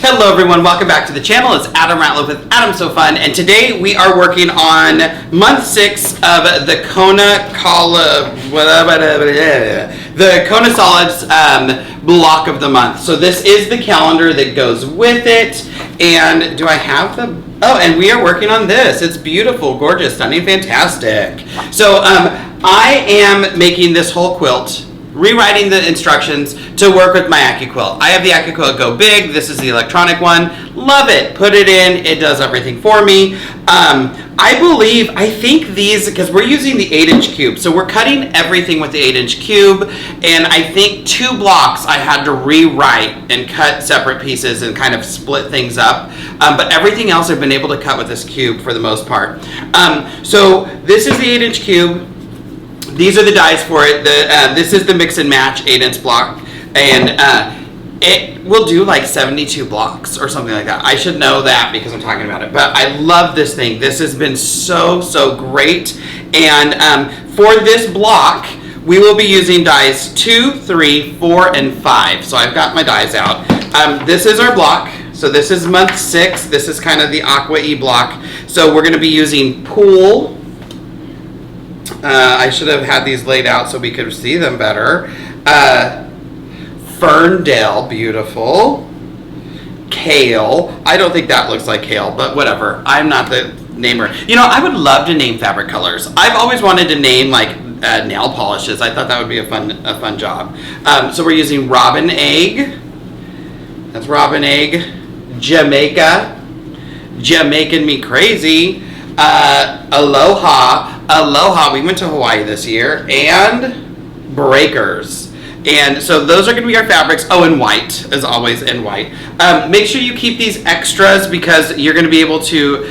Hello everyone, welcome back to the channel. It's Adam Rateliff with Adam So Fun, and today we are working on month 6 of the Kona Solids block of the month. So this is the calendar that goes with it, and do I have the... Oh, and we are working on this. It's beautiful, gorgeous, stunning, fantastic. So I am making this whole quilt, rewriting the instructions to work with my Accuquilt. I have the Accuquilt Go Big. This is the electronic one. Love it. Put it in. It does everything for me. I think these, because we're using the 8-inch Qube, so we're cutting everything with the 8-inch Qube, and I think 2 blocks I had to rewrite and cut separate pieces and kind of split things up. But everything else I've been able to cut with this Qube for the most part. So this is the 8-inch Qube. These are the dies for it. This is the mix and match 8-inch block, and it will do like 72 blocks or something like that. I should know that because I'm talking about it, but I love this thing. This has been so great, and for this block, we will be using dies 2, 3, 4, and 5. So I've got my dies out. This is our block. So this is month 6. This is kind of the Aqua-y block. So we're going to be using Pool. I should have had these laid out so we could see them better. Ferndale, beautiful. Kale. I don't think that looks like kale, but whatever. I'm not the namer. You know, I would love to name fabric colors. I've always wanted to name like nail polishes. I thought that would be a fun job. So we're using Robin Egg. That's Robin Egg. Jamaica. Jamaican me crazy. Aloha. Aloha, we went to Hawaii this year, and Breakers. And so those are going to be our fabrics. Oh, and white, as always, and white. Make sure you keep these extras because you're going to be able to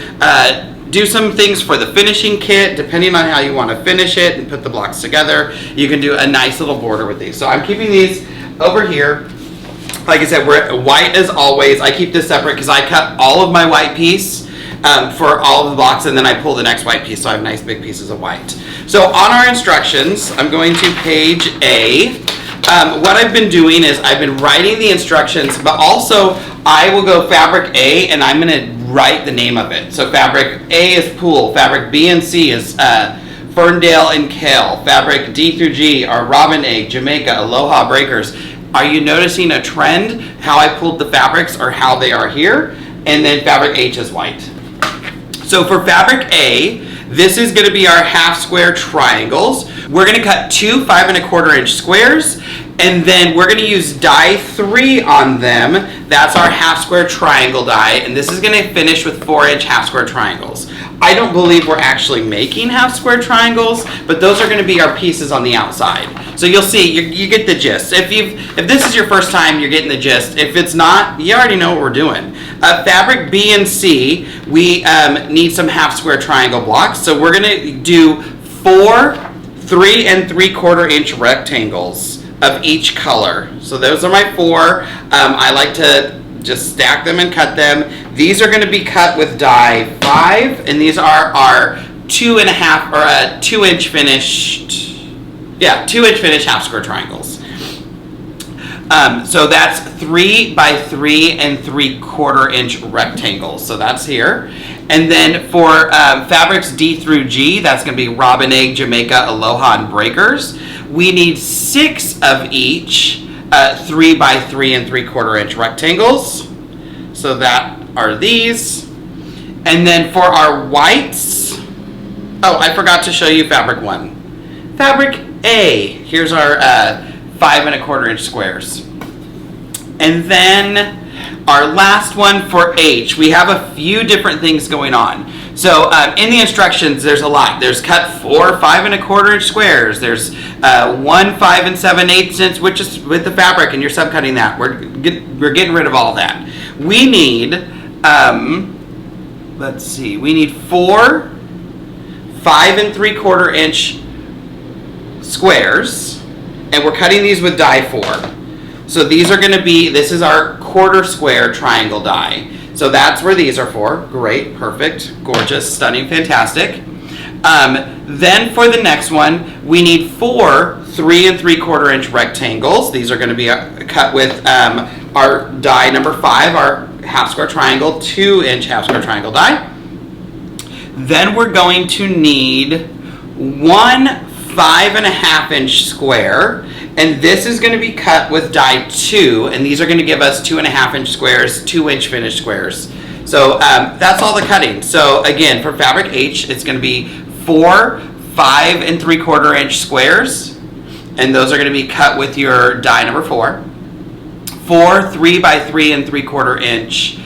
do some things for the finishing kit, depending on how you want to finish it and put the blocks together. You can do a nice little border with these. So I'm keeping these over here. Like I said, we're white as always. I keep this separate because I cut all of my white piece for all of the blocks, and then I pull the next white piece, so I have nice big pieces of white. So on our instructions, I'm going to page A. What I've been doing is I've been writing the instructions, but also I will go fabric A, and I'm going to write the name of it. So fabric A is Pool, fabric B and C is Ferndale and Kale, fabric D through G are Robin Egg, Jamaica, Aloha, Breakers. Are you noticing a trend, how I pulled the fabrics or how they are here? And then fabric H is white. So for fabric A, this is going to be our half square triangles. We're going to cut 2 5 1/4 inch squares, and then we're going to use die 3 on them. That's our half square triangle die, and this is going to finish with 4-inch half square triangles. I don't believe we're actually making half square triangles, but those are going to be our pieces on the outside. So you'll see, you get the gist. If this is your first time, you're getting the gist. If it's not, you already know what we're doing. Fabric B and C, we need some half square triangle blocks. So we're going to do 4 3 3/4 inch rectangles of each color. So those are my 4. I like to just stack them and cut them. These are going to be cut with die 5, and these are our 2.5 or 2-inch finished. Yeah, 2-inch finished half square triangles. So that's 3 by 3 3/4 inch rectangles. So that's here. And then for fabrics D through G, that's going to be Robin Egg, Jamaica, Aloha, and Breakers. We need 6 of each 3 by 3 3/4 inch rectangles. So that are these. And then for our whites, oh, I forgot to show you fabric 1. Fabric A, here's our 5 1/4 inch squares. And then our last one for H, we have a few different things going on. So in the instructions, there's a lot. There's cut 4 5 1/4 inch squares. There's 1 5 7/8 inch, which is with the fabric, and you're subcutting that. We're getting rid of all that. We need, let's see, we need 4 5 3/4 inch squares, and we're cutting these with die 4. So these are going to be, this is our 1/4 square triangle die. So that's where these are for. Great, perfect, gorgeous, stunning, fantastic. Then for the next one, we need 4 3 3/4 inch rectangles. These are going to be cut with our die number 5, our half square triangle, 2-inch half square triangle die. Then we're going to need one 5.5-inch square, and this is going to be cut with die 2, and these are going to give us 2.5-inch squares, 2-inch finished squares. So that's all the cutting. So again, for fabric H, it's going to be 4 5 3/4-inch squares, and those are going to be cut with your die number 4. 4 3 by 3 3/4-inch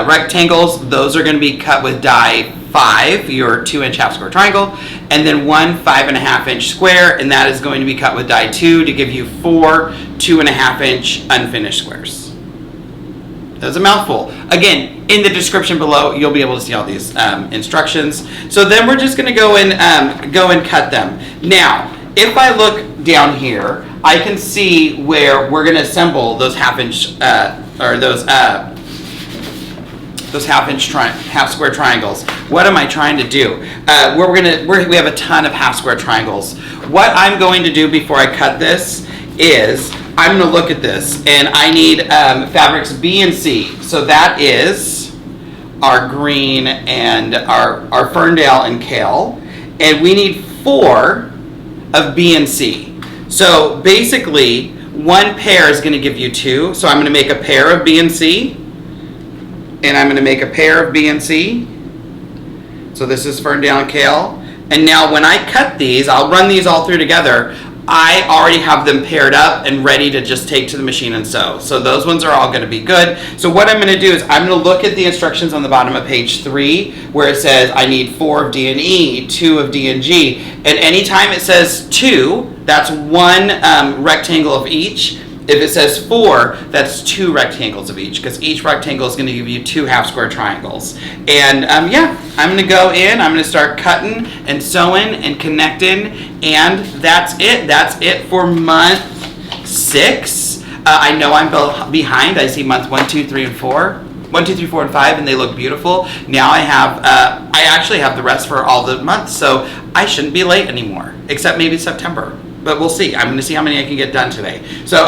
rectangles, those are going to be cut with die 5, your 2-inch half square triangle, and then one 5.5-inch square, and that is going to be cut with die 2 to give you 4 2.5-inch unfinished squares. That's a mouthful. Again, in the description below, you'll be able to see all these instructions. So then we're just going to go and cut them. Now, if I look down here, I can see where we're going to assemble those half-inch or those half square triangles. What am I trying to do? We have a ton of half square triangles. What I'm going to do before I cut this is I'm going to look at this, and I need fabrics B and C. So that is our green and our Ferndale and Kale, and we need 4 of B and C. So basically, one pair is going to give you 2. So I'm going to make a pair of B and C, and I'm going to make a pair of B and C. So this is Ferndale and Kale. And now when I cut these, I'll run these all through together. I already have them paired up and ready to just take to the machine and sew. So those ones are all going to be good. So what I'm going to do is I'm going to look at the instructions on the bottom of page 3 where it says I need 4 of D and E, 2 of D and G. And anytime it says 2, that's one rectangle of each. If it says 4, that's 2 rectangles of each, because each rectangle is going to give you 2 half square triangles. And yeah, I'm going to go in, I'm going to start cutting and sewing and connecting, and that's it. That's it for month 6. I know I'm behind. I see month 1, 2, 3, and 4. 1, 2, 3, 4, and 5, and they look beautiful. Now I actually have the rest for all the months, so I shouldn't be late anymore, except maybe September. But we'll see. I'm going to see how many I can get done today. So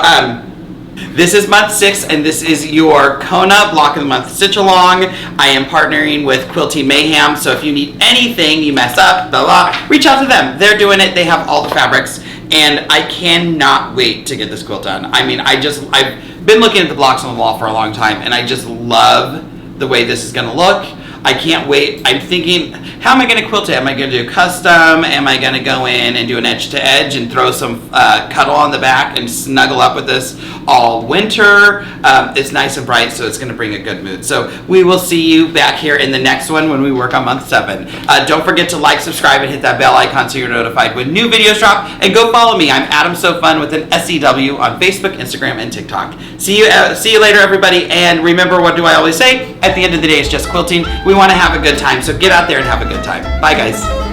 this is month 6, and this is your Kona Block of the Month Stitch Along. I am partnering with Quilting Mayhem, so if you need anything, you mess up, blah, blah, reach out to them. They're doing it. They have all the fabrics, and I cannot wait to get this quilt done. I mean, I've been looking at the blocks on the wall for a long time, and I just love the way this is going to look. I can't wait. I'm thinking, how am I going to quilt it? Am I going to do custom? Am I going to go in and do an edge to edge and throw some cuddle on the back and snuggle up with this all winter? It's nice and bright, so it's going to bring a good mood. So we will see you back here in the next one when we work on month 7. Don't forget to like, subscribe, and hit that bell icon so you're notified when new videos drop. And go follow me. I'm Adam So Fun with an SEW on Facebook, Instagram, and TikTok. See you later, everybody. And remember, what do I always say? At the end of the day, it's just quilting. We want to have a good time, so get out there and have a good time. Bye, guys.